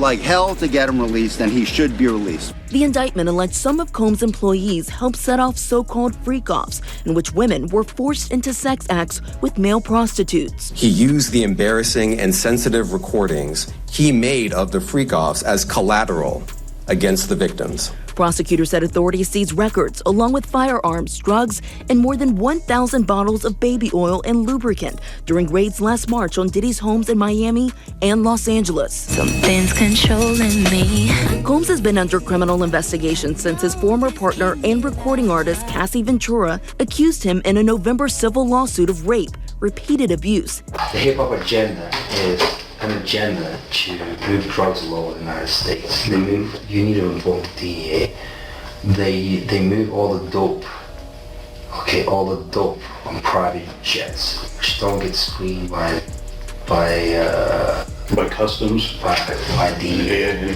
like hell to get him released, and he should be released. The indictment alleged some of Combs' employees helped set off so-called freak-offs in which women were forced into sex acts with male prostitutes. He used the embarrassing and sensitive recordings he made of the freak-offs as collateral against the victims. Prosecutors said authorities seized records along with firearms, drugs, and more than 1,000 bottles of baby oil and lubricant during raids last March on Diddy's homes in Miami and Los Angeles. Something's controlling me. Combs has been under criminal investigation since his former partner and recording artist Cassie Ventura accused him in a November civil lawsuit of rape, repeated abuse. The hip-hop agenda is an agenda to move drugs all over the United States. You need to involve the DEA. They move all the dope, on private jets, which don't get screened by customs, by DEA,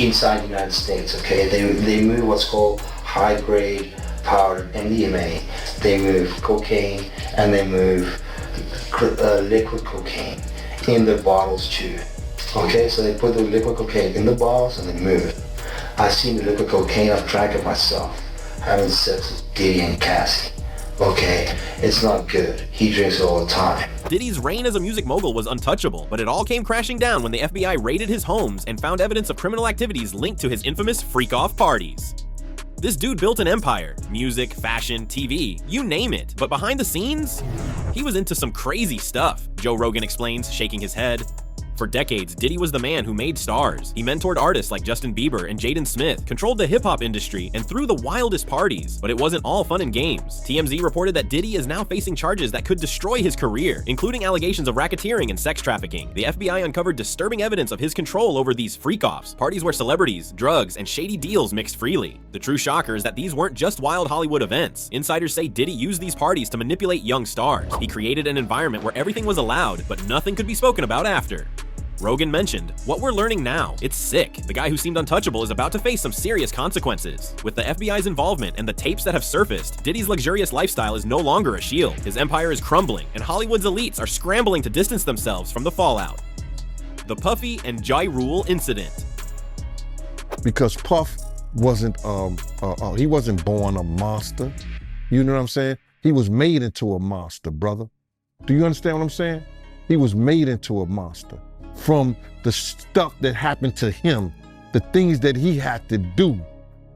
inside the United States. Okay, they move what's called high-grade powder MDMA. They move cocaine and they move liquid cocaine in the bottles too. Okay, so they put the liquid cocaine in the bottles and they move it. I've seen the liquid cocaine, I've drank it myself, having sex with Diddy and Cassie. Okay, it's not good. He drinks it all the time. Diddy's reign as a music mogul was untouchable, but it all came crashing down when the FBI raided his homes and found evidence of criminal activities linked to his infamous freak-off parties. This dude built an empire. Music, fashion, TV, you name it. But behind the scenes, he was into some crazy stuff, Joe Rogan explains, shaking his head. For decades, Diddy was the man who made stars. He mentored artists like Justin Bieber and Jaden Smith, controlled the hip-hop industry, and threw the wildest parties. But it wasn't all fun and games. TMZ reported that Diddy is now facing charges that could destroy his career, including allegations of racketeering and sex trafficking. The FBI uncovered disturbing evidence of his control over these freak-offs, parties where celebrities, drugs, and shady deals mixed freely. The true shocker is that these weren't just wild Hollywood events. Insiders say Diddy used these parties to manipulate young stars. He created an environment where everything was allowed, but nothing could be spoken about after. Rogan mentioned, "What we're learning now, it's sick. The guy who seemed untouchable is about to face some serious consequences." With the FBI's involvement and the tapes that have surfaced, Diddy's luxurious lifestyle is no longer a shield. His empire is crumbling, and Hollywood's elites are scrambling to distance themselves from the fallout. The Puffy and Ja Rule incident. Because Puff wasn't, he wasn't born a monster. You know what I'm saying? He was made into a monster, brother. Do you understand what I'm saying? He was made into a monster. From the stuff that happened to him, the things that he had to do.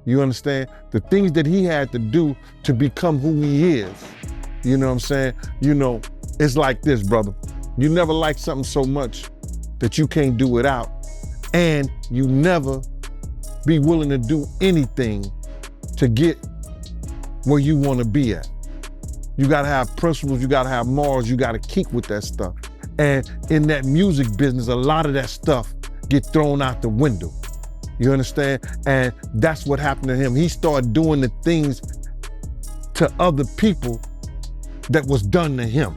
You understand? The things that he had to do to become who he is. You know what I'm saying? You know, it's like this, brother. You never like something so much that you can't do without, and you never be willing to do anything to get where you want to be at. You gotta have principles, you gotta have morals, you gotta keep with that stuff. And in that music business, a lot of that stuff get thrown out the window. You understand? And that's what happened to him. He started doing the things to other people that was done to him.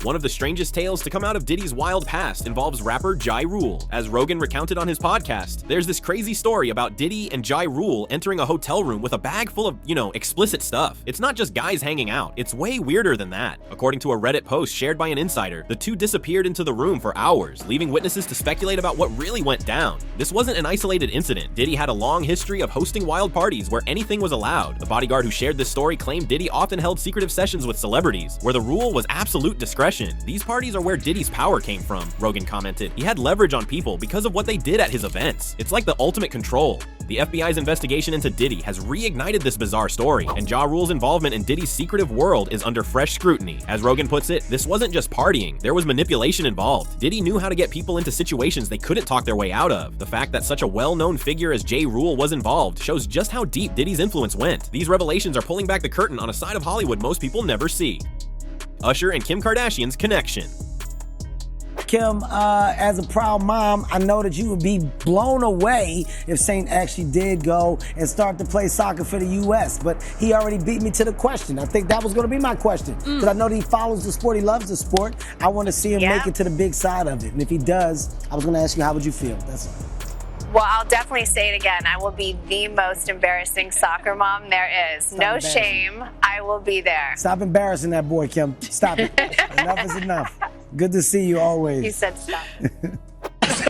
One of the strangest tales to come out of Diddy's wild past involves rapper Ja Rule. As Rogan recounted on his podcast, there's this crazy story about Diddy and Ja Rule entering a hotel room with a bag full of, explicit stuff. It's not just guys hanging out, it's way weirder than that. According to a Reddit post shared by an insider, the two disappeared into the room for hours, leaving witnesses to speculate about what really went down. This wasn't an isolated incident. Diddy had a long history of hosting wild parties where anything was allowed. The bodyguard who shared this story claimed Diddy often held secretive sessions with celebrities, where the rule was absolute discretion. These parties are where Diddy's power came from, Rogan commented. He had leverage on people because of what they did at his events. It's like the ultimate control. The FBI's investigation into Diddy has reignited this bizarre story, and Ja Rule's involvement in Diddy's secretive world is under fresh scrutiny. As Rogan puts it, this wasn't just partying, there was manipulation involved. Diddy knew how to get people into situations they couldn't talk their way out of. The fact that such a well-known figure as Ja Rule was involved shows just how deep Diddy's influence went. These revelations are pulling back the curtain on a side of Hollywood most people never see. Usher and Kim Kardashian's connection. Kim, as a proud mom, I know that you would be blown away if Saint actually did go and start to play soccer for the U.S., but he already beat me to the question. I think that was going to be my question, because I know that he follows the sport, he loves the sport. I want to see him make it to the big side of it, and if he does, I was going to ask you, how would you feel? That's all. Well, I'll definitely say it again. I will be the most embarrassing soccer mom there is. No shame. I will be there. Stop embarrassing that boy, Kim. Stop it. Enough is enough. Good to see you always. You said stop.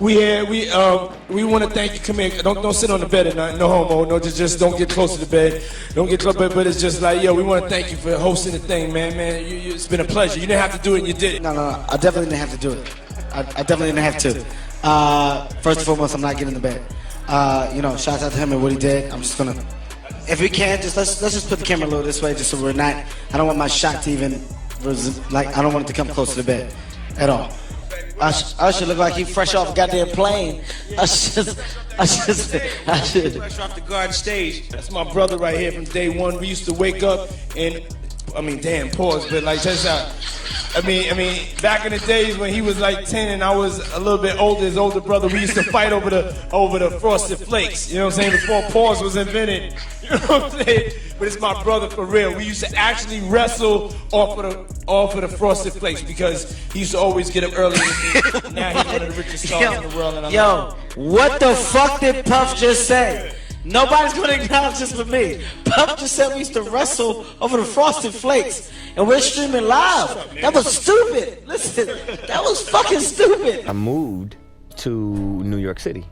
We want to thank you. Come here. Don't sit on the bed at night. No homo. No, just don't get close to the bed. Don't get close. But it's just like, yo, we want to thank you for hosting the thing, man. It's been a pleasure. You didn't have to do it, and you did it. No. I definitely didn't have to do it. I definitely didn't have to. First and foremost, I'm not getting in the bed. Shout out to him and what he did. I'm just gonna, if we can, let's just put the camera a little this way, just so we're not. I don't want my shot to even, I don't want it to come close to the bed at all. I should look like he fresh off a goddamn plane. I should. Fresh off the garden stage. That's my brother right here from day one. We used to wake up and, pause, but like, check this out. Back in the days when he was like 10 and I was a little bit older, his older brother, we used to fight over the Frosted Flakes. You know what I'm saying? Before pause was invented. You know what I'm saying? But it's my brother for real. We used to actually wrestle off of the Frosted Flakes because he used to always get up early. Now he's one of the richest stars in the world. And what the fuck did Puff just say? Nobody's gonna acknowledge this but me. Puff just said we used to wrestle over the Frosted Flakes, and we're streaming live. That was stupid. Listen, that was fucking stupid. I moved to New York City,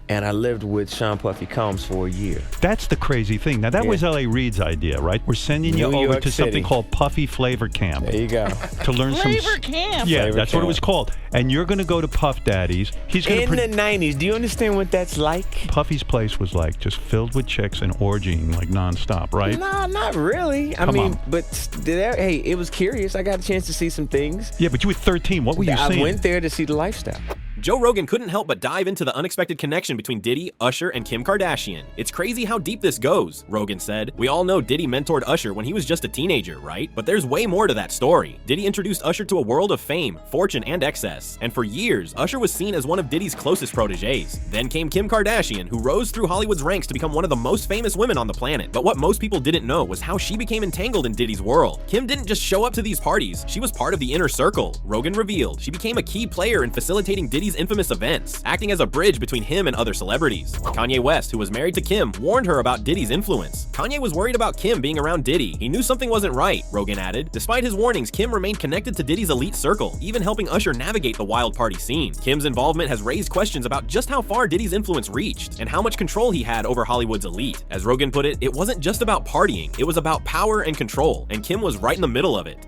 and I lived with Sean Puffy Combs for a year. That's the crazy thing. Now, that was L.A. Reid's idea, right? We're sending you over to something called Puffy Flavor Camp. There you go. To learn Flavor Camp? Yeah, Flavor that's Camp. what it was called. And you're going to go to Puff Daddy's. He's going In the 90s, do you understand what that's like? Puffy's place was like just filled with chicks and orgying like nonstop, right? No, not really. I mean, but hey, it was curious. I got a chance to see some things. Yeah, but you were 13. What were you seeing? I went there to see the lifestyle. Joe Rogan couldn't help but dive into the unexpected connection between Diddy, Usher, and Kim Kardashian. It's crazy how deep this goes, Rogan said. We all know Diddy mentored Usher when he was just a teenager, right? But there's way more to that story. Diddy introduced Usher to a world of fame, fortune, and excess. And for years, Usher was seen as one of Diddy's closest proteges. Then came Kim Kardashian, who rose through Hollywood's ranks to become one of the most famous women on the planet. But what most people didn't know was how she became entangled in Diddy's world. Kim didn't just show up to these parties, she was part of the inner circle. Rogan revealed she became a key player in facilitating Diddy's infamous events, acting as a bridge between him and other celebrities. Kanye West, who was married to Kim, warned her about Diddy's influence. Kanye was worried about Kim being around Diddy. He knew something wasn't right, Rogan added. Despite his warnings, Kim remained connected to Diddy's elite circle, even helping Usher navigate the wild party scene. Kim's involvement has raised questions about just how far Diddy's influence reached, and how much control he had over Hollywood's elite. As Rogan put it, it wasn't just about partying, it was about power and control, and Kim was right in the middle of it.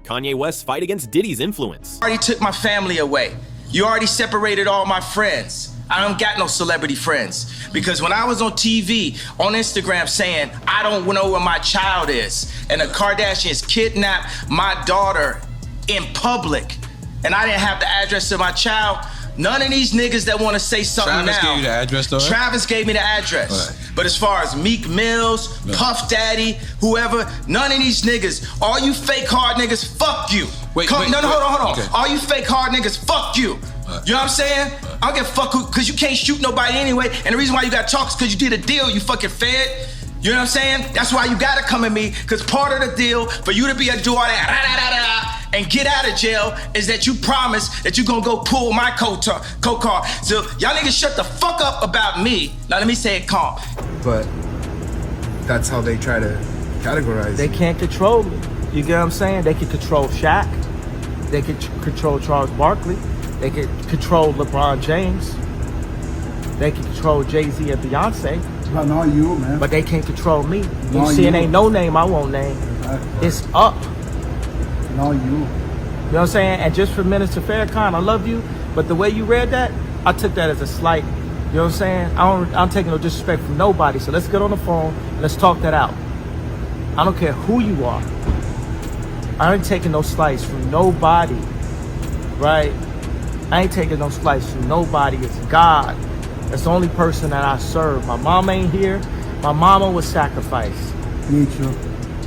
Kanye West's fight against Diddy's influence. You already took my family away. You already separated all my friends. I don't got no celebrity friends. Because when I was on TV, on Instagram saying, I don't know where my child is, and the Kardashians kidnapped my daughter in public, and I didn't have the address of my child, none of these niggas that want to say something Travis now. Gave you the address, though, right? Travis gave me the address. Right. But as far as Meek Mills, Puff Daddy, whoever, none of these niggas, all you fake hard niggas, fuck you. Hold on. Okay. All you fake hard niggas, fuck you. You know what I'm saying? I don't give a fuck who, cause you can't shoot nobody anyway. And the reason why you got talk is cause you did a deal, you fucking fed. You know what I'm saying? That's why you gotta come at me, cause part of the deal for you to be able to do all that and get out of jail is that you promise that you gonna go pull my co-car. So y'all niggas shut the fuck up about me. Now let me say it calm. But that's how they try to categorize. They can't control me. You get what I'm saying? They can control Shaq. They can control Charles Barkley. They can control LeBron James. They can control Jay-Z and Beyonce. But not you, man. But they can't control me. Not You see, it you. ain't no name I won't name. Exactly. It's up. Not you. You know what I'm saying? And just for Minister Farrakhan, I love you, but the way you read that, I took that as a slight. You know what I'm saying? I'm taking no disrespect from nobody. So let's get on the phone and let's talk that out. I don't care who you are. I ain't taking no slice from nobody, right? I ain't taking no slice from nobody. It's God. That's the only person that I serve. My mom ain't here. My mama was sacrificed. Me too.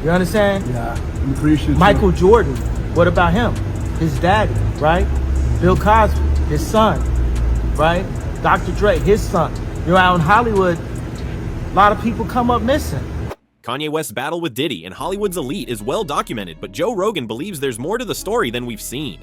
You understand? Yeah, I'm appreciative. Michael Jordan, what about him? His daddy, right? Bill Cosby, his son, right? Dr. Dre, his son. You're out in Hollywood, a lot of people come up missing. Kanye West's battle with Diddy and Hollywood's elite is well documented, but Joe Rogan believes there's more to the story than we've seen.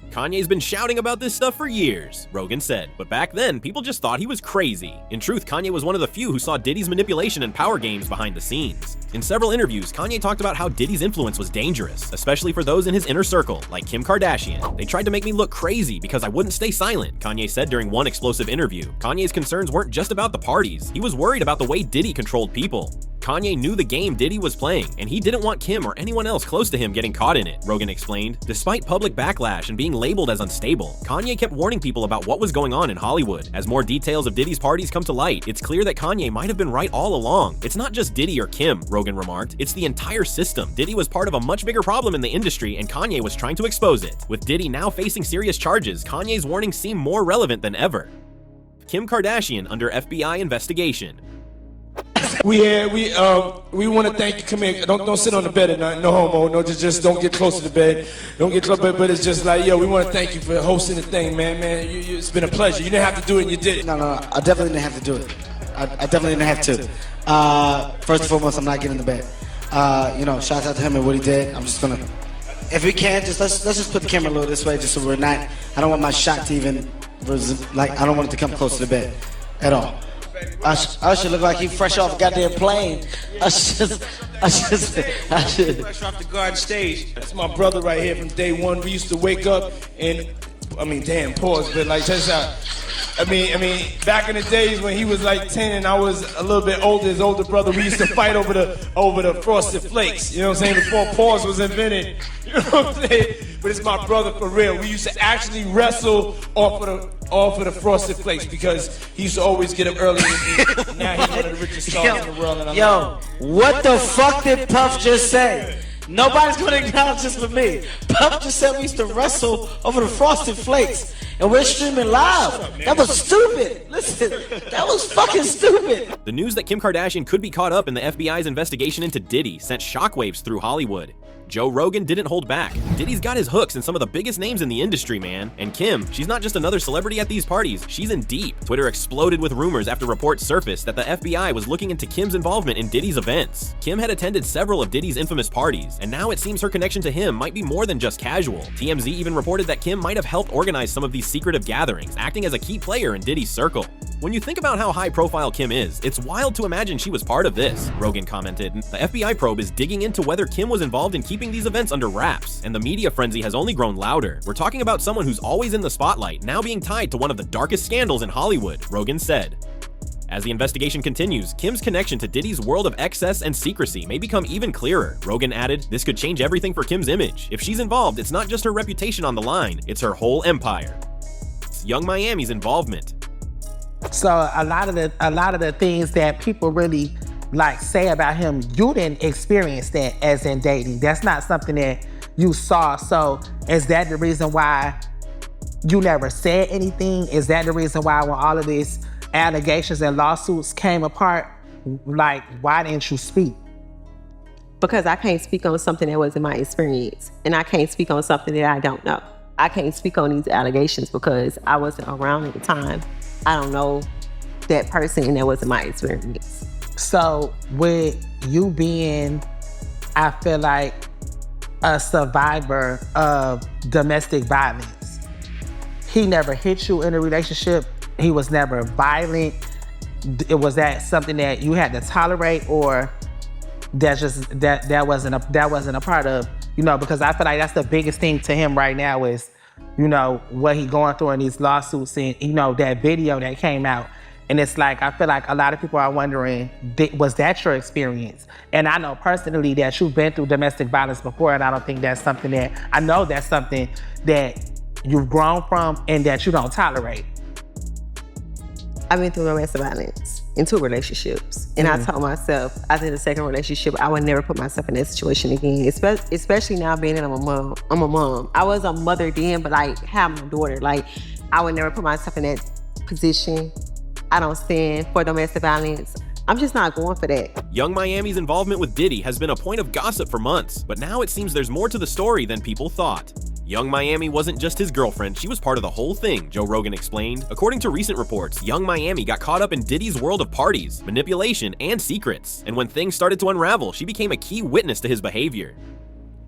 Kanye's been shouting about this stuff for years, Rogan said, but back then, people just thought he was crazy. In truth, Kanye was one of the few who saw Diddy's manipulation and power games behind the scenes. In several interviews, Kanye talked about how Diddy's influence was dangerous, especially for those in his inner circle, like Kim Kardashian. They tried to make me look crazy because I wouldn't stay silent, Kanye said during one explosive interview. Kanye's concerns weren't just about the parties. He was worried about the way Diddy controlled people. Kanye knew the game Diddy was playing, and he didn't want Kim or anyone else close to him getting caught in it, Rogan explained. Despite public backlash and being labeled as unstable, Kanye kept warning people about what was going on in Hollywood. As more details of Diddy's parties come to light, it's clear that Kanye might have been right all along. It's not just Diddy or Kim, Rogan remarked. It's the entire system. Diddy was part of a much bigger problem in the industry, and Kanye was trying to expose it. With Diddy now facing serious charges, Kanye's warnings seem more relevant than ever. Kim Kardashian under FBI investigation. We want to thank you. Come here. Don't sit on the bed at night. No homo. No, just don't get close to the bed. Don't get close. But it's just like, yo, we want to thank you for hosting the thing, man. It's been a pleasure. You didn't have to do it, and you did it. No, I definitely didn't have to do it. I definitely didn't have to. First and foremost, I'm not getting in the bed. Shout out to him and what he did. I'm just gonna, if we can, let's just put the camera a little this way, just so we're not. I don't want my shot to even, I don't want it to come close to the bed at all. I should look like he fresh off a goddamn plane. I should. Fresh off the garden stage. That's my brother right here from day one. We used to wake up and, pause, but like, check this out. Back in the days when he was like 10 and I was a little bit older, his older brother, we used to fight over the Frosted Flakes. You know what I'm saying? Before pause was invented. You know what I'm saying? But it's my brother for real. We used to actually wrestle off of the Frosted Flakes because he used to always get up early. Now he's one of the richest stars in the world. And what the fuck did Puff just say? Nobody's gonna acknowledge this but me. Puff just said we used to wrestle over the Frosted Flakes. And we're streaming live. That was stupid. Listen, that was fucking stupid. The news that Kim Kardashian could be caught up in the FBI's investigation into Diddy sent shockwaves through Hollywood. Joe Rogan didn't hold back. Diddy's got his hooks in some of the biggest names in the industry, man. And Kim, she's not just another celebrity at these parties, she's in deep. Twitter exploded with rumors after reports surfaced that the FBI was looking into Kim's involvement in Diddy's events. Kim had attended several of Diddy's infamous parties, and now it seems her connection to him might be more than just casual. TMZ even reported that Kim might have helped organize some of these secretive gatherings, acting as a key player in Diddy's circle. When you think about how high profile Kim is, it's wild to imagine she was part of this, Rogan commented. The FBI probe is digging into whether Kim was involved in keeping these events under wraps, and the media frenzy has only grown louder. We're talking about someone who's always in the spotlight, now being tied to one of the darkest scandals in Hollywood, Rogan said. As the investigation continues, Kim's connection to Diddy's world of excess and secrecy may become even clearer. Rogan added, this could change everything for Kim's image. If she's involved, it's not just her reputation on the line, it's her whole empire. It's Young Miami's involvement. So a lot of the things that people really say about him, you didn't experience that as in dating. That's not something that you saw. So is that the reason why you never said anything? Is that the reason why when all of these allegations and lawsuits came apart, why didn't you speak? Because I can't speak on something that wasn't my experience. And I can't speak on something that I don't know. I can't speak on these allegations because I wasn't around at the time. I don't know that person and that wasn't my experience. So with you being, I feel like, a survivor of domestic violence, he never hit you in a relationship. He was never violent. Was that something that you had to tolerate, or that wasn't a part of, because I feel like that's the biggest thing to him right now is, what he going through in these lawsuits and, that video that came out. And it's like, I feel like a lot of people are wondering, was that your experience? And I know personally that you've been through domestic violence before, and I don't think that's something I know that's something that you've grown from and that you don't tolerate. I've been through domestic violence in 2 relationships. And I told myself after the second relationship, I would never put myself in that situation again, especially now being that I'm a mom. I was a mother then, but having a daughter, I would never put myself in that position. I don't stand for domestic violence. I'm just not going for that. Young Miami's involvement with Diddy has been a point of gossip for months, but now it seems there's more to the story than people thought. Young Miami wasn't just his girlfriend, she was part of the whole thing, Joe Rogan explained. According to recent reports, Young Miami got caught up in Diddy's world of parties, manipulation, and secrets. And when things started to unravel, she became a key witness to his behavior.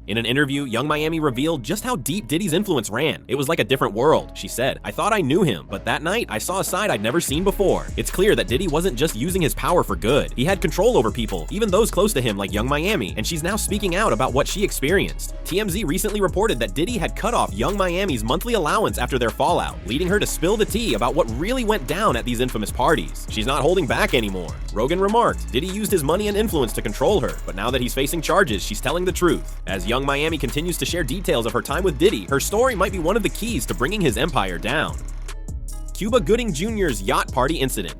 In an interview, Young Miami revealed just how deep Diddy's influence ran. "It was like a different world," she said. "I thought I knew him, but that night I saw a side I'd never seen before." It's clear that Diddy wasn't just using his power for good. He had control over people, even those close to him like Young Miami, and she's now speaking out about what she experienced. TMZ recently reported that Diddy had cut off Young Miami's monthly allowance after their fallout, leading her to spill the tea about what really went down at these infamous parties. She's not holding back anymore. Rogan remarked, "Diddy used his money and influence to control her, but now that he's facing charges, she's telling the truth." As Young Miami continues to share details of her time with Diddy, her story might be one of the keys to bringing his empire down. Cuba Gooding Jr.'s yacht party incident.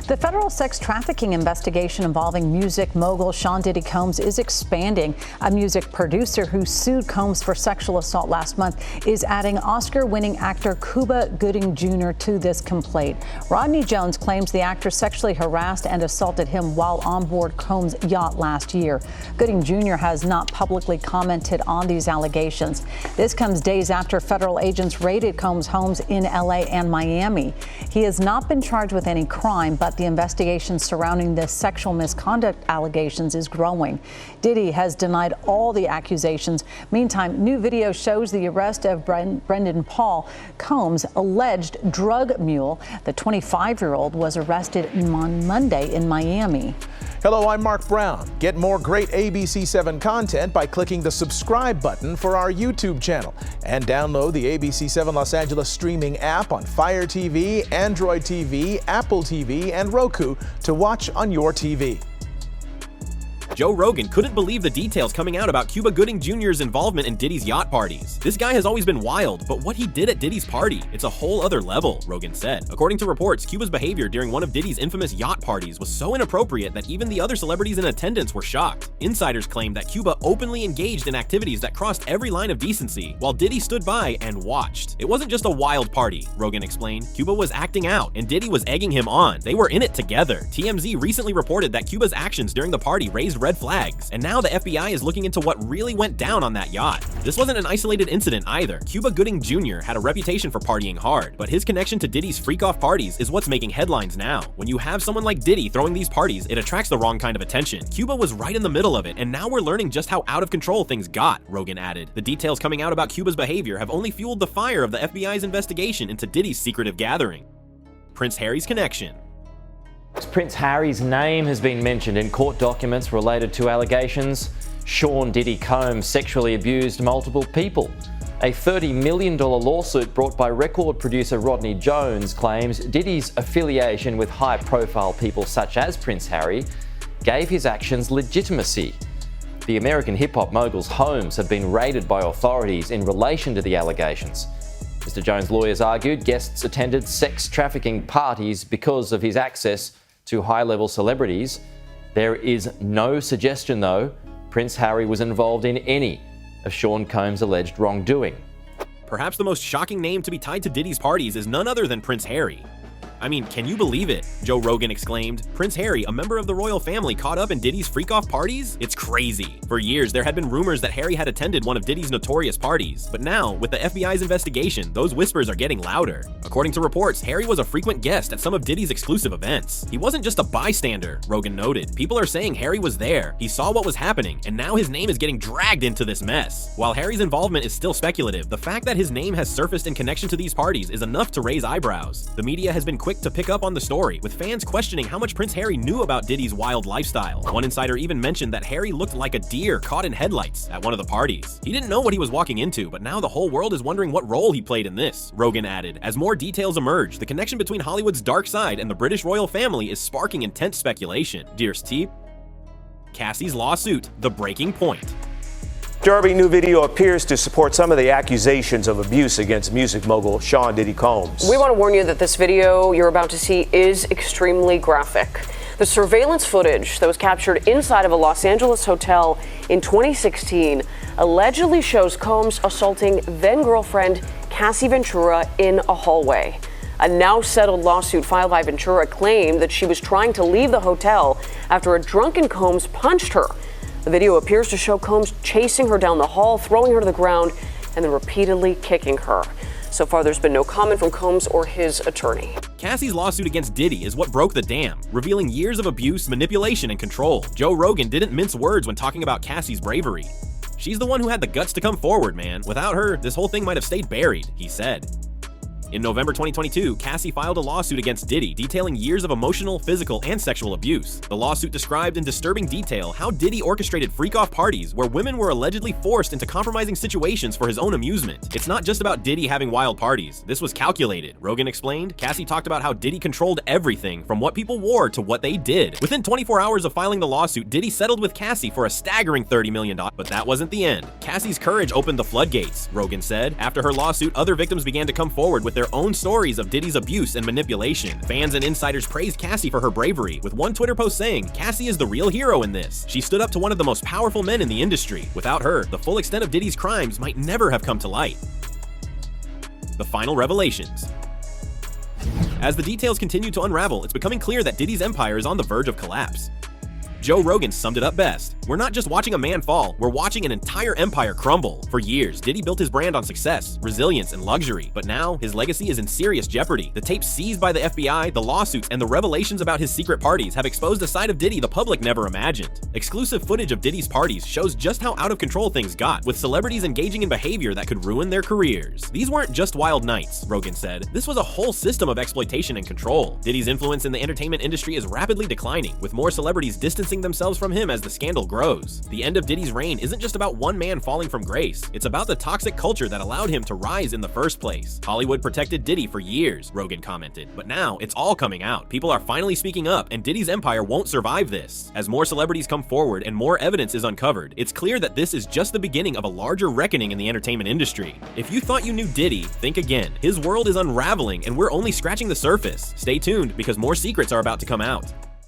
The federal sex trafficking investigation involving music mogul Sean Diddy Combs is expanding. A music producer who sued Combs for sexual assault last month is adding Oscar-winning actor Cuba Gooding Jr. to this complaint. Rodney Jones claims the actor sexually harassed and assaulted him while on board Combs' yacht last year. Gooding Jr. has not publicly commented on these allegations. This comes days after federal agents raided Combs' homes in LA and Miami. He has not been charged with any crime, but the investigation surrounding the sexual misconduct allegations is growing. Diddy has denied all the accusations. Meantime, new video shows the arrest of Brendan Paul, Combs' alleged drug mule. The 25-year-old was arrested on Monday in Miami. Hello, I'm Mark Brown. Get more great ABC7 content by clicking the subscribe button for our YouTube channel and download the ABC7 Los Angeles streaming app on Fire TV, Android TV, Apple TV, and Roku to watch on your TV. Joe Rogan couldn't believe the details coming out about Cuba Gooding Jr.'s involvement in Diddy's yacht parties. "This guy has always been wild, but what he did at Diddy's party, it's a whole other level," Rogan said. According to reports, Cuba's behavior during one of Diddy's infamous yacht parties was so inappropriate that even the other celebrities in attendance were shocked. Insiders claim that Cuba openly engaged in activities that crossed every line of decency, while Diddy stood by and watched. "It wasn't just a wild party," Rogan explained. "Cuba was acting out, and Diddy was egging him on. They were in it together." TMZ recently reported that Cuba's actions during the party raised red flags, and now the FBI is looking into what really went down on that yacht. This wasn't an isolated incident either. Cuba Gooding Jr. had a reputation for partying hard, but his connection to Diddy's freak-off parties is what's making headlines now. When you have someone like Diddy throwing these parties, it attracts the wrong kind of attention. Cuba was right in the middle of it, and now we're learning just how out of control things got, Rogan added. The details coming out about Cuba's behavior have only fueled the fire of the FBI's investigation into Diddy's secretive gathering. Prince Harry's connection. Prince Harry's name has been mentioned in court documents related to allegations Sean Diddy Combs sexually abused multiple people. A $30 million lawsuit brought by record producer Rodney Jones claims Diddy's affiliation with high-profile people such as Prince Harry gave his actions legitimacy. The American hip-hop mogul's homes have been raided by authorities in relation to the allegations. Mr. Jones' lawyers argued guests attended sex trafficking parties because of his access to high-level celebrities. There is no suggestion, though, Prince Harry was involved in any of Sean Combs' alleged wrongdoing. Perhaps the most shocking name to be tied to Diddy's parties is none other than Prince Harry. "I mean, can you believe it?" Joe Rogan exclaimed. "Prince Harry, a member of the royal family, caught up in Diddy's freak-off parties? It's crazy." For years, there had been rumors that Harry had attended one of Diddy's notorious parties. But now, with the FBI's investigation, those whispers are getting louder. According to reports, Harry was a frequent guest at some of Diddy's exclusive events. He wasn't just a bystander, Rogan noted. People are saying Harry was there, he saw what was happening, and now his name is getting dragged into this mess. While Harry's involvement is still speculative, the fact that his name has surfaced in connection to these parties is enough to raise eyebrows. The media has been quick to pick up on the story, with fans questioning how much Prince Harry knew about Diddy's wild lifestyle. One insider even mentioned that Harry looked like a deer caught in headlights at one of the parties. He didn't know what he was walking into, but now the whole world is wondering what role he played in this, Rogan added. As more details emerge, the connection between Hollywood's dark side and the British royal family is sparking intense speculation. Dearest T. Cassie's lawsuit, the breaking point. Disturbing new video appears to support some of the accusations of abuse against music mogul Sean Diddy Combs. We want to warn you that this video you're about to see is extremely graphic. The surveillance footage that was captured inside of a Los Angeles hotel in 2016 allegedly shows Combs assaulting then-girlfriend Cassie Ventura in a hallway. A now settled lawsuit filed by Ventura claimed that she was trying to leave the hotel after a drunken Combs punched her. The video appears to show Combs chasing her down the hall, throwing her to the ground, and then repeatedly kicking her. So far, there's been no comment from Combs or his attorney. Cassie's lawsuit against Diddy is what broke the dam, revealing years of abuse, manipulation, and control. Joe Rogan didn't mince words when talking about Cassie's bravery. She's the one who had the guts to come forward, man. Without her, this whole thing might have stayed buried, he said. In November 2022, Cassie filed a lawsuit against Diddy detailing years of emotional, physical, and sexual abuse. The lawsuit described in disturbing detail how Diddy orchestrated freak-off parties where women were allegedly forced into compromising situations for his own amusement. It's not just about Diddy having wild parties. This was calculated, Rogan explained. Cassie talked about how Diddy controlled everything from what people wore to what they did. Within 24 hours of filing the lawsuit, Diddy settled with Cassie for a staggering $30 million. But that wasn't the end. Cassie's courage opened the floodgates, Rogan said. After her lawsuit, other victims began to come forward with their own stories of Diddy's abuse and manipulation. Fans and insiders praised Cassie for her bravery, with one Twitter post saying, "Cassie is the real hero in this. She stood up to one of the most powerful men in the industry. Without her, the full extent of Diddy's crimes might never have come to light." The final revelations. As the details continue to unravel, it's becoming clear that Diddy's empire is on the verge of collapse. Joe Rogan summed it up best. "We're not just watching a man fall, we're watching an entire empire crumble." For years, Diddy built his brand on success, resilience, and luxury, but now his legacy is in serious jeopardy. The tapes seized by the FBI, the lawsuits, and the revelations about his secret parties have exposed a side of Diddy the public never imagined. Exclusive footage of Diddy's parties shows just how out of control things got, with celebrities engaging in behavior that could ruin their careers. "These weren't just wild nights," Rogan said. "This was a whole system of exploitation and control." Diddy's influence in the entertainment industry is rapidly declining, with more celebrities distancing themselves from him as the scandal grows. The end of Diddy's reign isn't just about one man falling from grace, it's about the toxic culture that allowed him to rise in the first place. "Hollywood protected Diddy for years," Rogan commented, "but now it's all coming out. People are finally speaking up, and Diddy's empire won't survive this." As more celebrities come forward and more evidence is uncovered, it's clear that this is just the beginning of a larger reckoning in the entertainment industry. If you thought you knew Diddy, think again. His world is unraveling, and we're only scratching the surface. Stay tuned, because more secrets are about to come out.